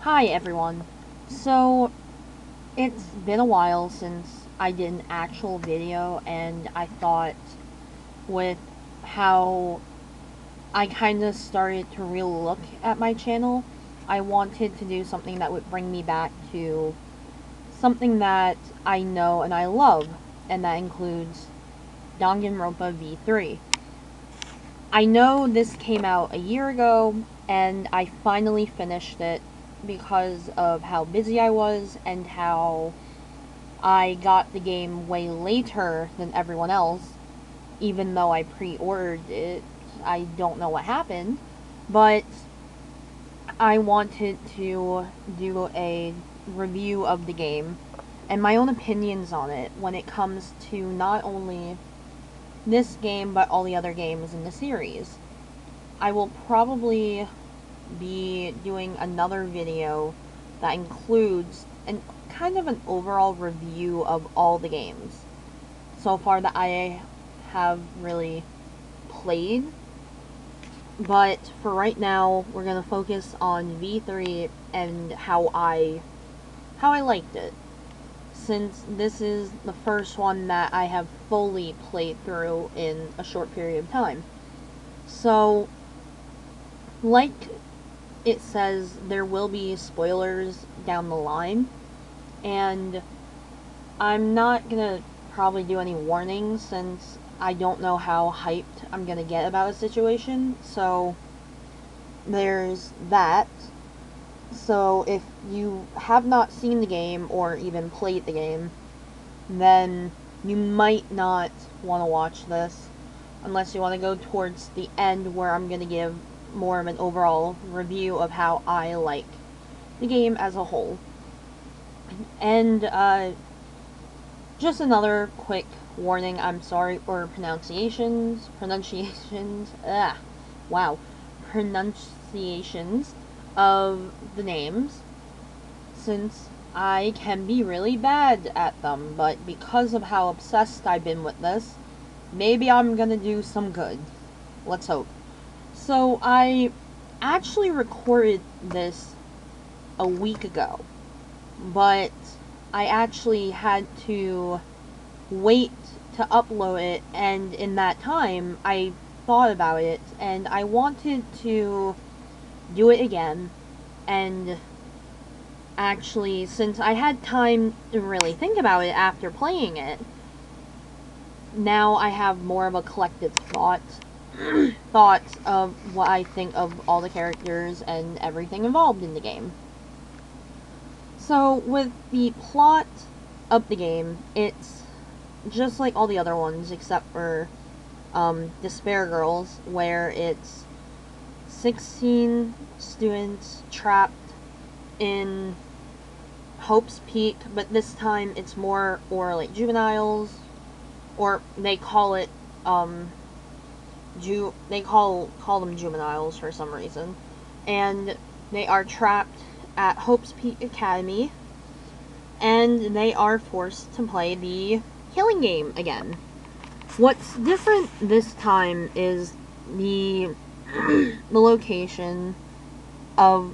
Hi everyone. So, it's been a while since I did an actual video, and I thought with how I kind of started to really look at my channel, I wanted to do something that would bring me back to something that I know and I love, and that includes Danganronpa V3. I know this came out a year ago, and I finally finished it because of how busy I was and how I got the game way later than everyone else, even though I pre-ordered it. I don't know what happened, but I wanted to do a review of the game and my own opinions on it when it comes to not only this game but all the other games in the series. I will probably be doing another video that includes an kind of an overall review of all the games so far that I have really played. But for right now, we're gonna focus on V3 and how I liked it, since this is the first one that I have fully played through in a short period of time. So, like it says, there will be spoilers down the line, and I'm not gonna probably do any warnings since I don't know how hyped I'm gonna get about a situation, so there's that. So if you have not seen the game or even played the game, then you might not want to watch this unless you want to go towards the end where I'm going to give more of an overall review of how I like the game as a whole. And just another quick warning, I'm sorry for pronunciations, wow, pronunciations of the names, since I can be really bad at them, but because of how obsessed I've been with this, maybe I'm gonna do some good. Let's hope. So, I actually recorded this a week ago, but I actually had to wait to upload it, and in that time, I thought about it, and I wanted to do it again, and actually, since I had time to really think about it after playing it, now I have more of a collective thoughts of what I think of all the characters and everything involved in the game. So, with the plot of the game, it's just like all the other ones except for Despair Girls, where it's 16 students trapped in Hope's Peak, but this time it's more or like juveniles, or they call it they call them juveniles for some reason, and they are trapped at Hope's Peak Academy, and they are forced to play the killing game again. What's different this time is the the location of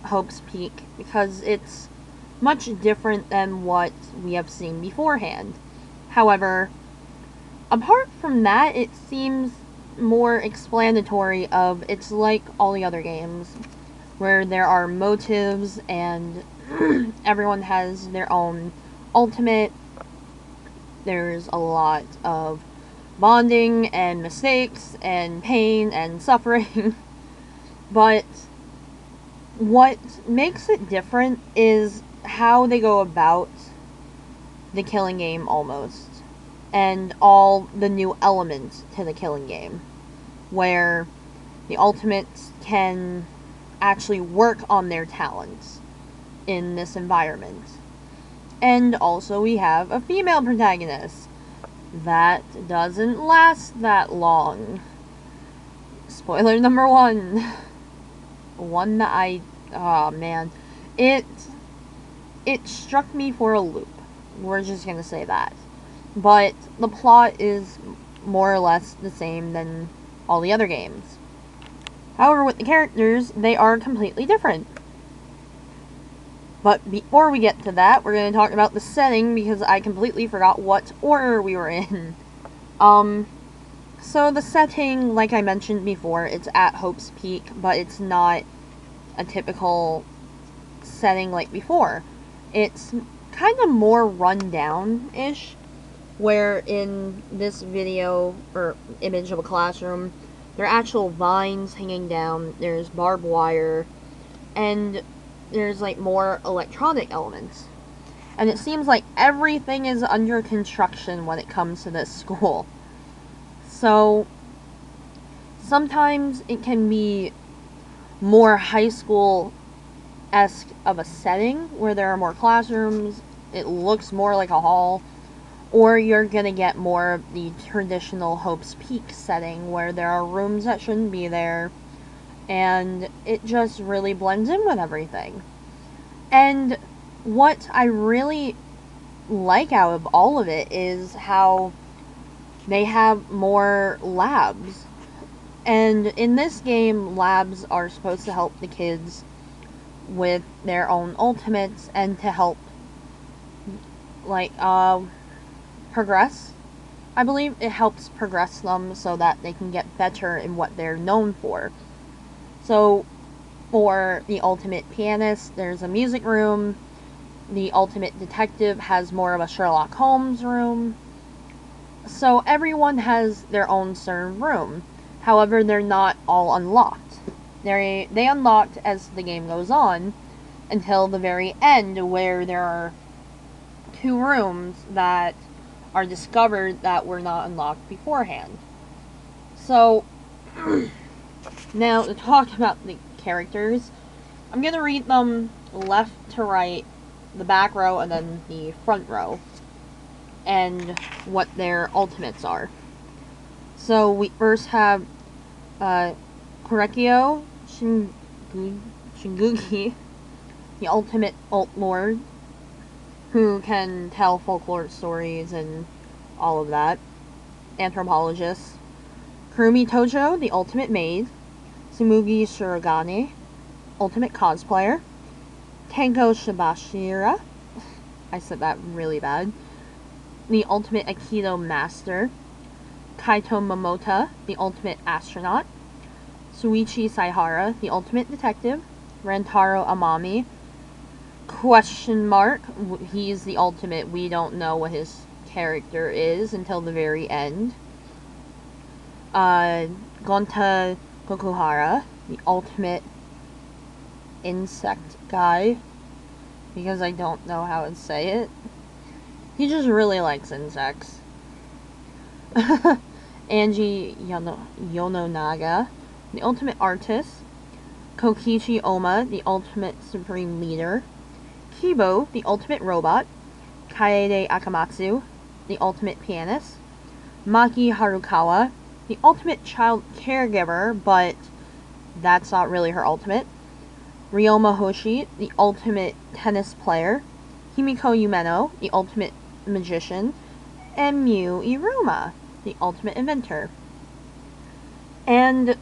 Hope's Peak, because it's much different than what we have seen beforehand. However, apart from that, it seems more explanatory of it's like all the other games, where there are motives and everyone has their own ultimate. There's a lot of bonding and mistakes and pain and suffering. But what makes it different is how they go about the killing game almost, and all the new elements to the killing game, where the ultimates can actually work on their talents in this environment. And also we have a female protagonist that doesn't last that long. Spoiler number one. One that oh man, it struck me for a loop. We're just gonna say that. But the plot is more or less the same than all the other games. However, with the characters, they are completely different. But before we get to that, we're going to talk about the setting, because I completely forgot what order we were in. So the setting, like I mentioned before, it's at Hope's Peak, but it's not a typical setting like before. It's kind of more run-down-ish, where in this video, or image of a classroom, there are actual vines hanging down, there's barbed wire, and there's like more electronic elements. And it seems like everything is under construction when it comes to this school. So sometimes it can be more high school-esque of a setting, where there are more classrooms, it looks more like a hall, or you're gonna get more of the traditional Hope's Peak setting, where there are rooms that shouldn't be there, and it just really blends in with everything. And what I really like out of all of it is how they have more labs. And in this game, labs are supposed to help the kids with their own ultimates, and to help, like, progress. I believe it helps progress them so that they can get better in what they're known for. So, for the ultimate pianist, there's a music room. The ultimate detective has more of a Sherlock Holmes room. So everyone has their own certain room. However, they're not all unlocked. They unlocked as the game goes on, until the very end, where there are 2 rooms that are discovered that were not unlocked beforehand. So, now to talk about the characters, I'm going to read them left to right, the back row, and then the front row, and what their ultimates are. So we first have Korekiyo Shingugi, the ultimate Alt Lord, who can tell folklore stories and all of that. Anthropologist. Kurumi Tojo, the ultimate maid. Tsumugi Shirogane, ultimate cosplayer. Tenko Shibashira, I said that really bad, the ultimate Aikido master. Kaito Momota, the ultimate astronaut. Suichi Saihara, the ultimate detective. Rantaro Amami, question mark, he's the ultimate, we don't know what his character is until the very end. Gonta Gokuhara, the ultimate insect guy, because I don't know how to say it. He just really likes insects. Angie Yononaga, the ultimate artist. Kokichi Oma, the ultimate supreme leader. Kibo, the ultimate robot. Kaede Akamatsu, the ultimate pianist. Maki Harukawa, the ultimate child caregiver, but that's not really her ultimate. Ryoma Hoshi, the ultimate tennis player. Himiko Umeno, the ultimate magician. And Miu Iruma, the ultimate inventor. And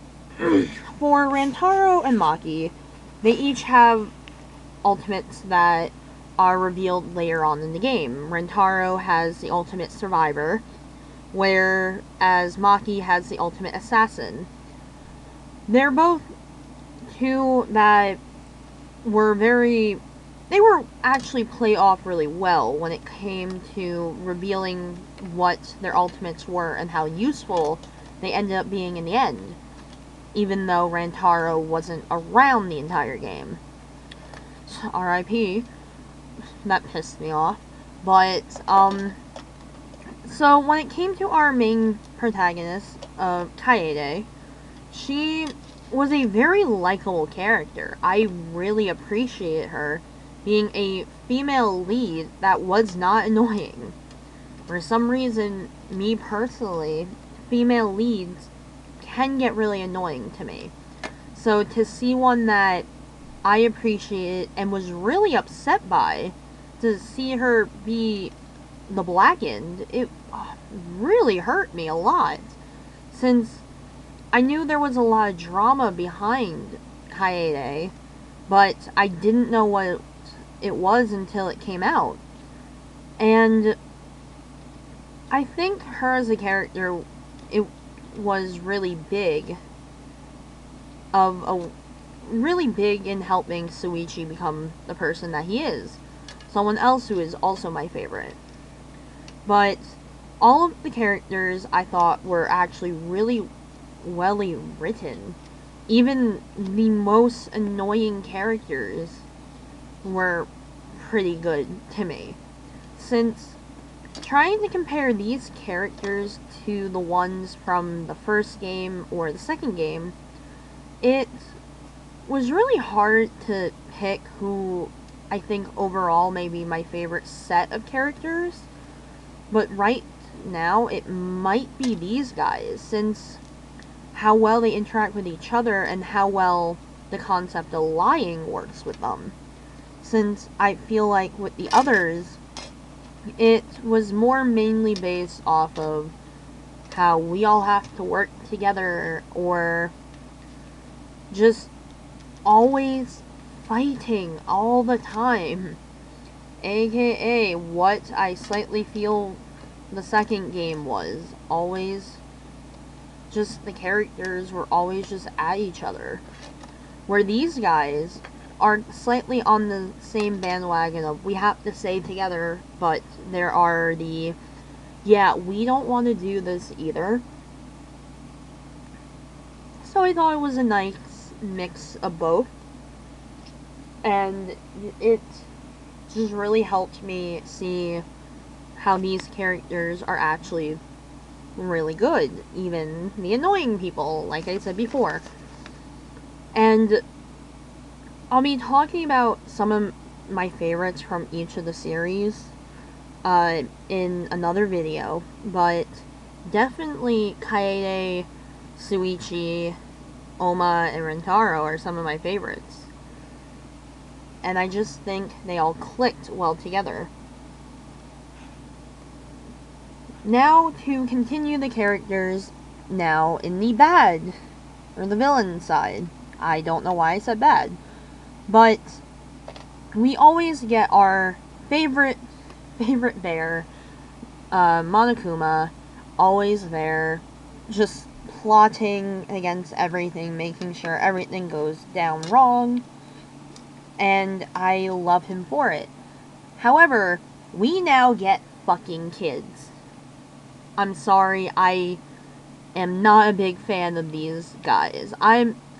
for Rantaro and Maki, they each have ultimates that are revealed later on in the game. Rantaro has the ultimate survivor, whereas Maki has the ultimate assassin. They're both 2 that they were actually played off really well when it came to revealing what their ultimates were and how useful they ended up being in the end, even though Rantaro wasn't around the entire game. So, R.I.P. That pissed me off. But, so when it came to our main protagonist, Kaede, she was a very likable character. I really appreciated her being a female lead that was not annoying. For some reason, me personally, female leads can get really annoying to me. So to see one that I appreciated and was really upset by, to see her be the Blackened, it really hurt me a lot. Since I knew there was a lot of drama behind Kaede, but I didn't know what it was until it came out. And I think her as a character, it was really big, really big in helping Shuichi become the person that he is. Someone else who is also my favorite. But all of the characters I thought were actually really well written. Even the most annoying characters were pretty good to me. Since trying to compare these characters to the ones from the first game or the second game, it was really hard to pick who I think overall may be my favorite set of characters. But right now, it might be these guys, since how well they interact with each other and how well the concept of lying works with them. Since I feel like with the others, it was more mainly based off of how we all have to work together, or just always fighting all the time. AKA what I slightly feel the second game was. Always just the characters were always just at each other. Where these guys are slightly on the same bandwagon of we have to stay together, but there are the, yeah, we don't want to do this either. So I thought it was a nice mix of both. And it just really helped me see how these characters are actually really good. Even the annoying people, like I said before. And I'll be talking about some of my favorites from each of the series in another video, but definitely Kaede, Shuichi, Oma, and Rentaro are some of my favorites. And I just think they all clicked well together. Now, to continue the characters now in the bad, or the villain side. I don't know why I said bad. But we always get our favorite bear, Monokuma, always there, just plotting against everything, making sure everything goes down wrong, and I love him for it. However, we now get fucking kids. I'm sorry, I am not a big fan of these guys.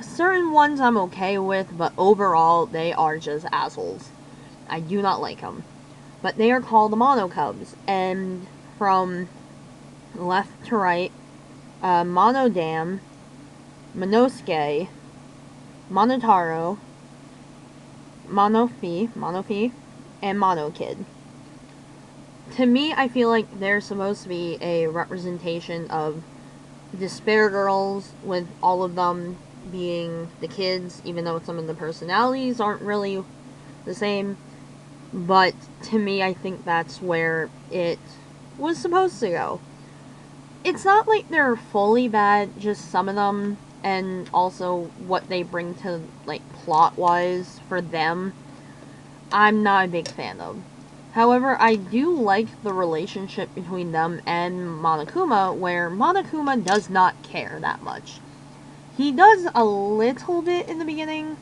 Certain ones I'm okay with, but overall, they are just assholes. I do not like them. But they are called the Monokubs, and from left to right, Monodam, Monosuke, Monotaro, Monofi, and Monokid. To me, I feel like they're supposed to be a representation of Despair Girls, with all of them being the kids, even though some of the personalities aren't really the same. But to me, I think that's where it was supposed to go. It's not like they're fully bad, just some of them, and also what they bring to, like, plot-wise for them, I'm not a big fan of. However, I do like the relationship between them and Monokuma, where Monokuma does not care that much. He does a little bit in the beginning,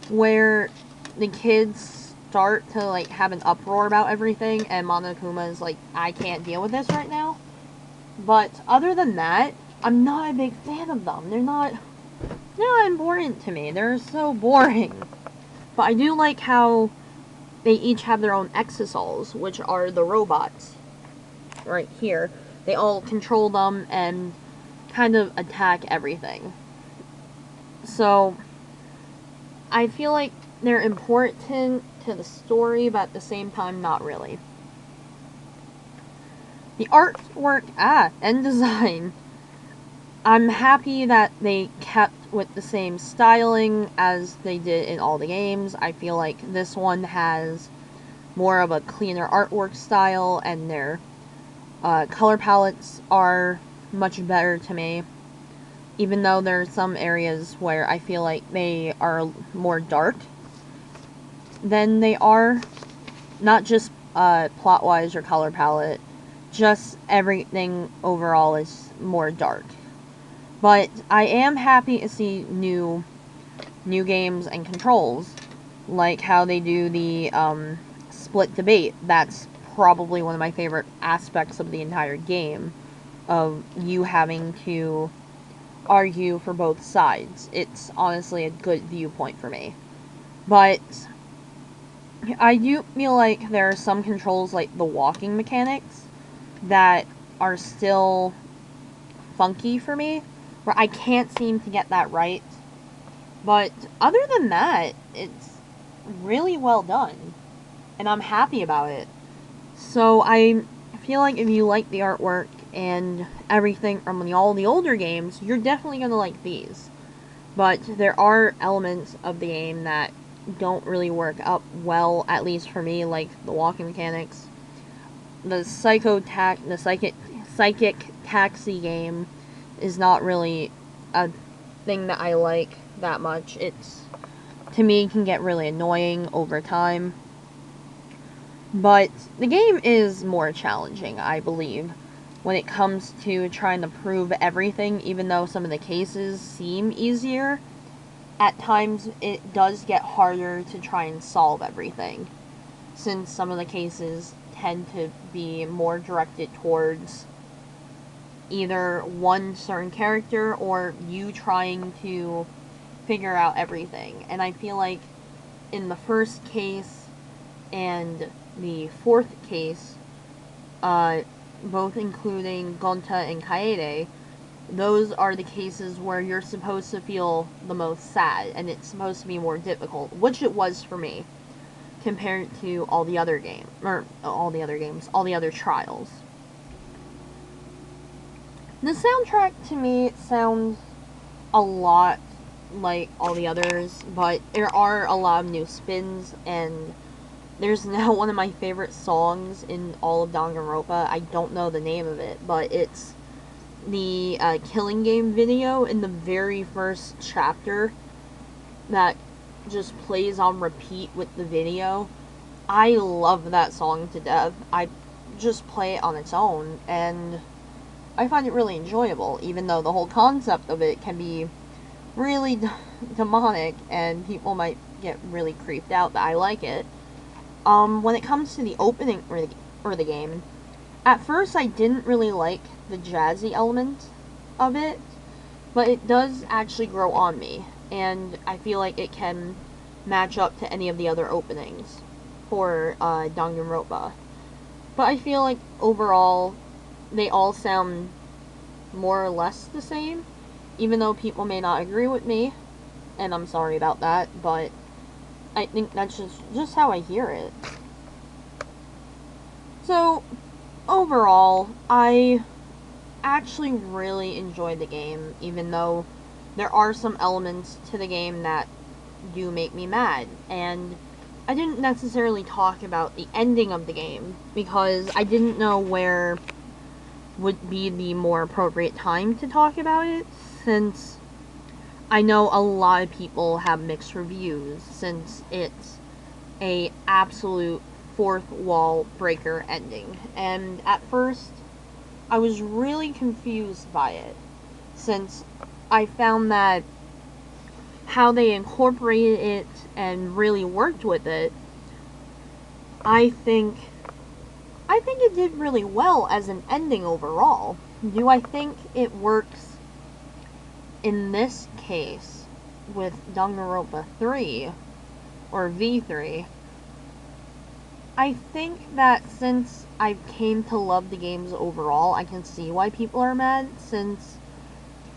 where the kids start to, like, have an uproar about everything, and Monokuma is like, I can't deal with this right now. But other than that, I'm not a big fan of them. They're not important to me. They're so boring. But I do like how they each have their own exosols, which are the robots. Right here. They all control them and kind of attack everything. So, I feel like they're important to the story, but at the same time, not really. The artwork, and design. I'm happy that they kept with the same styling as they did in all the games. I feel like this one has more of a cleaner artwork style, and their color palettes are much better to me. Even though there are some areas where I feel like they are more dark. than they are, not just plot-wise or color palette, just everything overall is more dark. But I am happy to see new games and controls, like how they do the split debate. That's probably one of my favorite aspects of the entire game, of you having to argue for both sides. It's honestly a good viewpoint for me. But I do feel like there are some controls, like the walking mechanics, that are still funky for me, where I can't seem to get that right. But other than that, it's really well done, and I'm happy about it. So I feel like if you like the artwork and everything from all the older games, you're definitely going to like these. But there are elements of the game that don't really work up well, at least for me, like the walking mechanics. The psychic taxi game is not really a thing that I like that much. It's, to me, can get really annoying over time. But the game is more challenging, I believe, when it comes to trying to prove everything. Even though some of the cases seem easier, at times it does get harder to try and solve everything, since some of the cases tend to be more directed towards either one certain character or you trying to figure out everything. And I feel like in the first case and the fourth case, both including Gonta and Kaede, those are the cases where you're supposed to feel the most sad, and it's supposed to be more difficult, which it was for me, compared to all the other all the other trials. The soundtrack, to me, sounds a lot like all the others, but there are a lot of new spins, and there's now one of my favorite songs in all of Danganronpa. I don't know the name of it, but it's the Killing Game video in the very first chapter that just plays on repeat with the video. I love that song to death. I just play it on its own, and I find it really enjoyable, even though the whole concept of it can be really demonic, and people might get really creeped out that I like it. When it comes to the opening or the game, at first I didn't really like the jazzy element of it, but it does actually grow on me, and I feel like it can match up to any of the other openings for Danganronpa. But I feel like overall, they all sound more or less the same, even though people may not agree with me, and I'm sorry about that, but I think that's just how I hear it. So, overall, I actually really enjoyed the game, even though there are some elements to the game that do make me mad. And I didn't necessarily talk about the ending of the game, because I didn't know where would be the more appropriate time to talk about it, since I know a lot of people have mixed reviews, since it's a absolute fourth wall breaker ending. And at first, I was really confused by it, since I found that how they incorporated it and really worked with it, I think it did really well as an ending overall. Do I think it works in this case with Danganronpa 3 or V3? I think that since I came to love the games overall, I can see why people are mad, since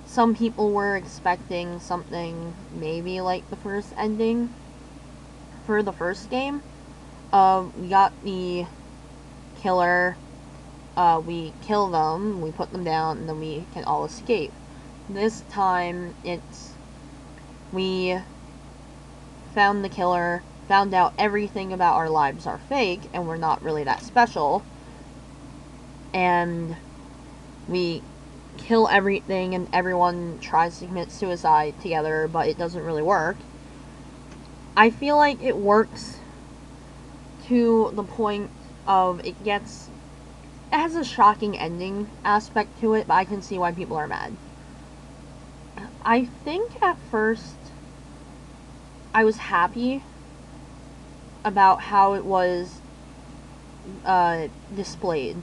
some people were expecting something maybe like the first ending for the first game. We got the killer, we kill them, we put them down, and then we can all escape. This time, we found the killer, found out everything about our lives are fake, and we're not really that special, and we kill everything, and everyone tries to commit suicide together, but it doesn't really work. I feel like it works to the point of it has a shocking ending aspect to it, but I can see why people are mad. I think at first I was happy about how it was displayed.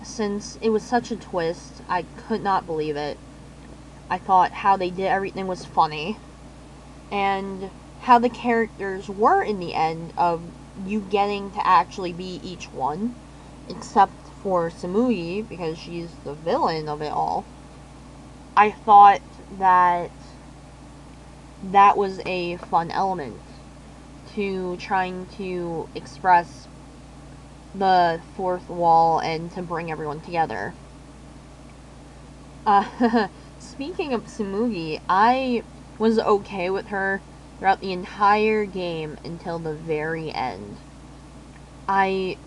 Since it was such a twist, I could not believe it. I thought how they did everything was funny. And how the characters were in the end of you getting to actually be each one. Except for Tsumugi, because she's the villain of it all. I thought that that was a fun element to trying to express the fourth wall and to bring everyone together. Speaking of Tsumugi, I was okay with her throughout the entire game until the very end. I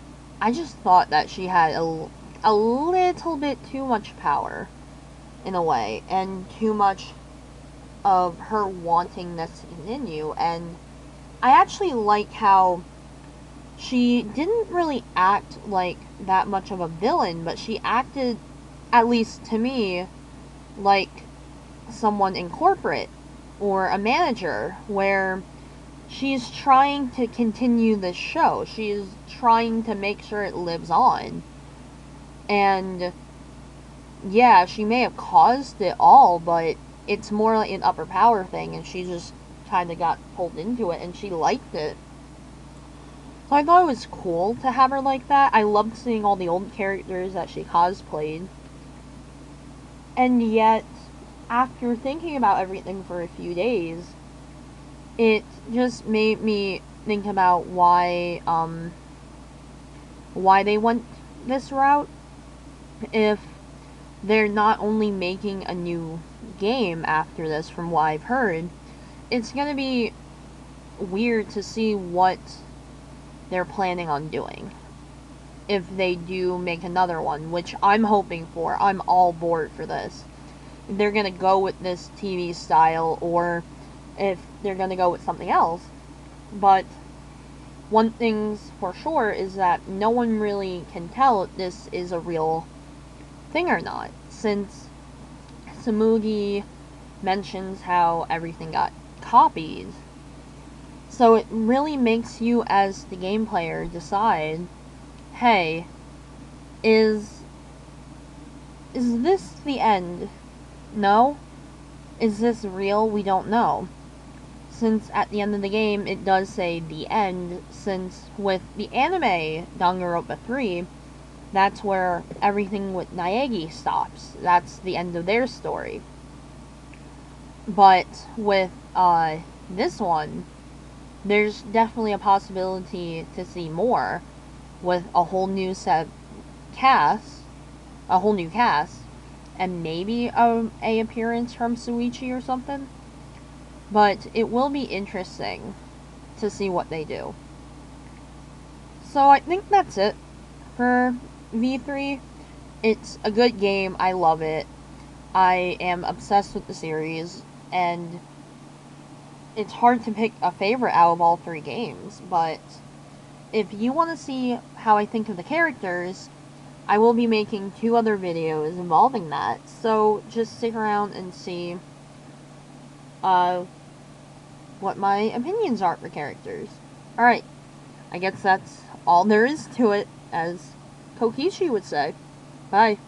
just thought that she had a little bit too much power, in a way, and too much of her wanting this to continue, and I actually like how she didn't really act like that much of a villain, but she acted, at least to me, like someone in corporate or a manager, where she's trying to continue the show. She's trying to make sure it lives on. And yeah, she may have caused it all, but it's more like an upper power thing, and she just kind of got pulled into it, and she liked it. So I thought it was cool to have her like that. I loved seeing all the old characters that she cosplayed. And yet, after thinking about everything for a few days, it just made me think about why they went this route. If they're not only making a new game after this, from what I've heard, it's gonna be weird to see what they're planning on doing. If they do make another one, which I'm hoping for. I'm all board for this. If they're gonna go with this TV style, or if they're gonna go with something else. But one thing's for sure is that no one really can tell if this is a real thing or not, since Tsumugi mentions how everything got copied. So it really makes you, as the game player, decide, hey, is this the end? No? Is this real? We don't know. Since at the end of the game it does say the end, since with the anime Danganronpa 3, that's where everything with Naegi stops. That's the end of their story. But with this one, there's definitely a possibility to see more, with a whole new cast, and maybe a appearance from Shuichi or something. But it will be interesting to see what they do. So I think that's it for V3. It's a good game. I love it. I am obsessed with the series, and it's hard to pick a favorite out of all three games, but if you want to see how I think of the characters, I will be making 2 other videos involving that, so just stick around and see what my opinions are for characters. Alright, I guess that's all there is to it, as Kokichi would say. Bye.